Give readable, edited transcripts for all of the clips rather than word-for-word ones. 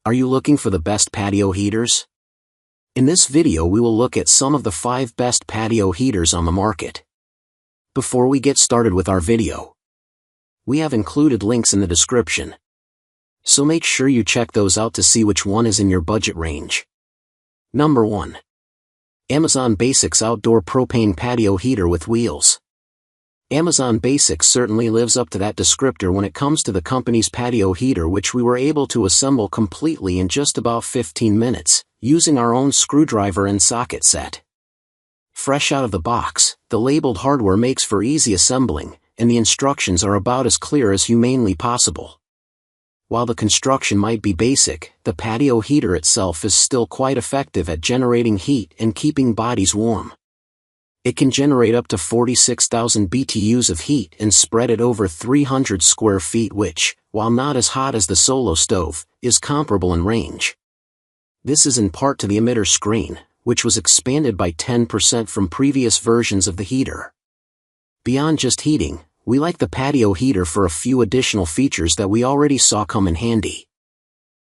Are you looking for the best patio heaters? In this video we will look at some of the 5 best patio heaters on the market. Before we get started with our video, we have included links in the description, so make sure you check those out to see which one is in your budget range. Number 1. Amazon Basics Outdoor Propane Patio Heater with Wheels. Amazon Basics certainly lives up to that descriptor when it comes to the company's patio heater, which we were able to assemble completely in just about 15 minutes, using our own screwdriver and socket set. Fresh out of the box, the labeled hardware makes for easy assembling, and the instructions are about as clear as humanly possible. While the construction might be basic, the patio heater itself is still quite effective at generating heat and keeping bodies warm. It can generate up to 46,000 BTUs of heat and spread it over 300 square feet, which, while not as hot as the Solo stove, is comparable in range. This is in part to the emitter screen, which was expanded by 10% from previous versions of the heater. Beyond just heating, we like the patio heater for a few additional features that we already saw come in handy.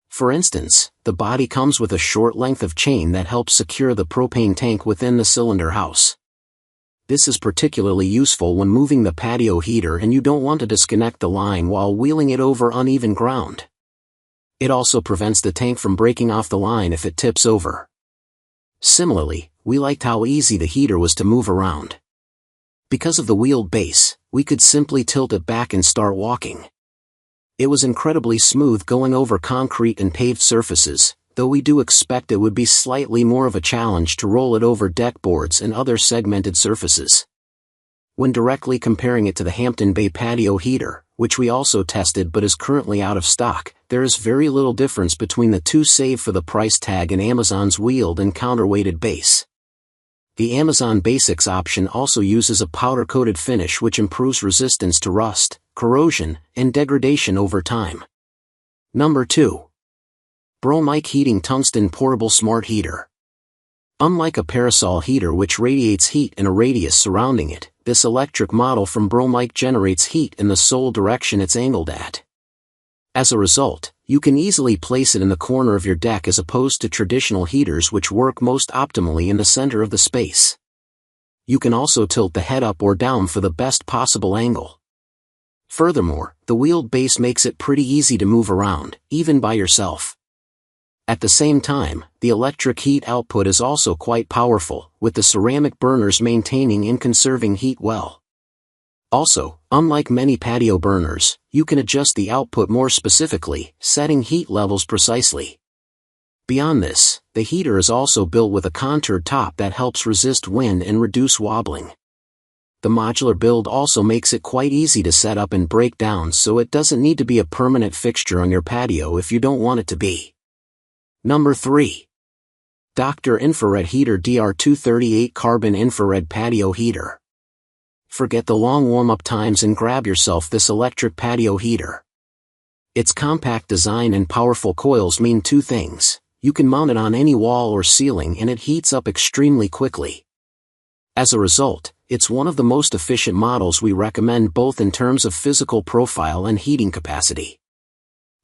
For instance, the body comes with a short length of chain that helps secure the propane tank within the cylinder house. This is particularly useful when moving the patio heater and you don't want to disconnect the line while wheeling it over uneven ground. It also prevents the tank from breaking off the line if it tips over. Similarly, we liked how easy the heater was to move around. Because of the wheeled base, we could simply tilt it back and start walking. It was incredibly smooth going over concrete and paved surfaces, though we do expect it would be slightly more of a challenge to roll it over deck boards and other segmented surfaces. When directly comparing it to the Hampton Bay patio heater, which we also tested but is currently out of stock, there is very little difference between the two save for the price tag and Amazon's wheeled and counterweighted base. The Amazon Basics option also uses a powder-coated finish which improves resistance to rust, corrosion, and degradation over time. Number 2. Bromic Heating Tungsten Portable Smart Heater. Unlike a parasol heater which radiates heat in a radius surrounding it, this electric model from Bromic generates heat in the sole direction it's angled at. As a result, you can easily place it in the corner of your deck as opposed to traditional heaters which work most optimally in the center of the space. You can also tilt the head up or down for the best possible angle. Furthermore, the wheeled base makes it pretty easy to move around, even by yourself. At the same time, the electric heat output is also quite powerful, with the ceramic burners maintaining and conserving heat well. Also, unlike many patio burners, you can adjust the output more specifically, setting heat levels precisely. Beyond this, the heater is also built with a contoured top that helps resist wind and reduce wobbling. The modular build also makes it quite easy to set up and break down, so it doesn't need to be a permanent fixture on your patio if you don't want it to be. Number 3. Dr. Infrared Heater DR238 Carbon Infrared Patio Heater. Forget the long warm-up times and grab yourself this electric patio heater. Its compact design and powerful coils mean 2 things. You can mount it on any wall or ceiling and it heats up extremely quickly. As a result, it's one of the most efficient models we recommend both in terms of physical profile and heating capacity.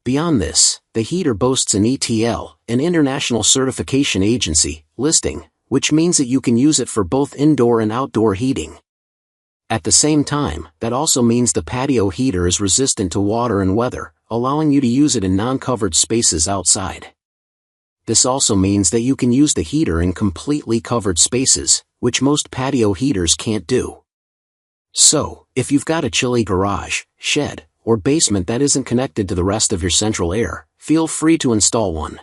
Beyond this, the heater boasts an ETL, an International Certification Agency, listing, which means that you can use it for both indoor and outdoor heating. At the same time, that also means the patio heater is resistant to water and weather, allowing you to use it in non-covered spaces outside. This also means that you can use the heater in completely covered spaces, which most patio heaters can't do. So, if you've got a chilly garage, shed, or basement that isn't connected to the rest of your central air, feel free to install one.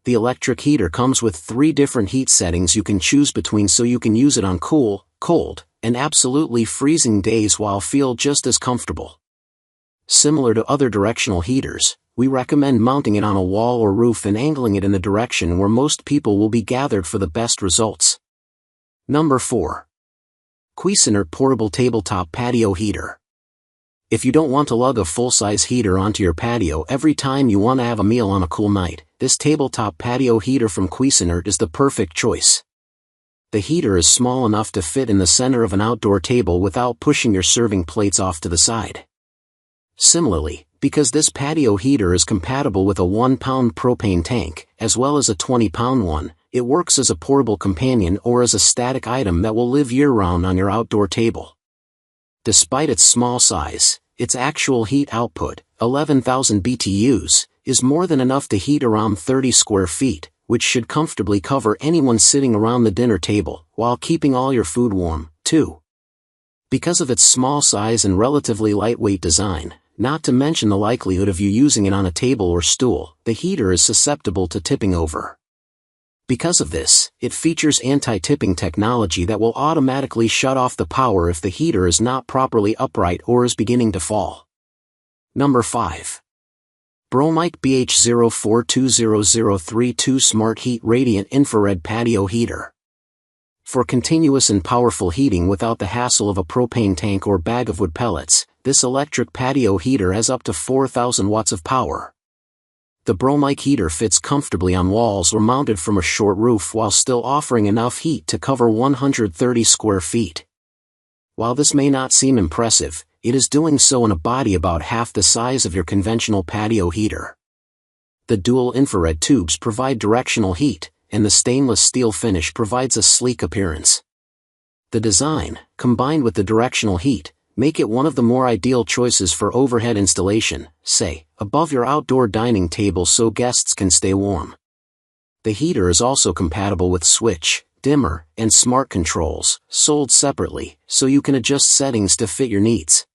The electric heater comes with 3 different heat settings you can choose between, so you can use it on cool, cold, and absolutely freezing days while feel just as comfortable. Similar to other directional heaters, we recommend mounting it on a wall or roof and angling it in the direction where most people will be gathered for the best results. Number 4. Cuisinart Portable Tabletop Patio Heater. If you don't want to lug a full-size heater onto your patio every time you want to have a meal on a cool night, this tabletop patio heater from Cuisinart is the perfect choice. The heater is small enough to fit in the center of an outdoor table without pushing your serving plates off to the side. Similarly, Because this patio heater is compatible with a 1-pound propane tank, as well as a 20-pound one, it works as a portable companion or as a static item that will live year-round on your outdoor table. Despite its small size, its actual heat output, 11,000 BTUs, is more than enough to heat around 30 square feet, which should comfortably cover anyone sitting around the dinner table, while keeping all your food warm, too. Because of its small size and relatively lightweight design, not to mention the likelihood of you using it on a table or stool, the heater is susceptible to tipping over. Because of this, it features anti-tipping technology that will automatically shut off the power if the heater is not properly upright or is beginning to fall. Number 5. Bromic BH04200032 Smart Heat Radiant Infrared Patio Heater. For continuous and powerful heating without the hassle of a propane tank or bag of wood pellets, this electric patio heater has up to 4,000 watts of power. The Bromic heater fits comfortably on walls or mounted from a short roof while still offering enough heat to cover 130 square feet. While this may not seem impressive, it is doing so in a body about half the size of your conventional patio heater. The dual infrared tubes provide directional heat, and the stainless steel finish provides a sleek appearance. The design, combined with the directional heat, make it one of the more ideal choices for overhead installation, say, above your outdoor dining table so guests can stay warm. The heater is also compatible with switch, dimmer, and smart controls, sold separately, so you can adjust settings to fit your needs.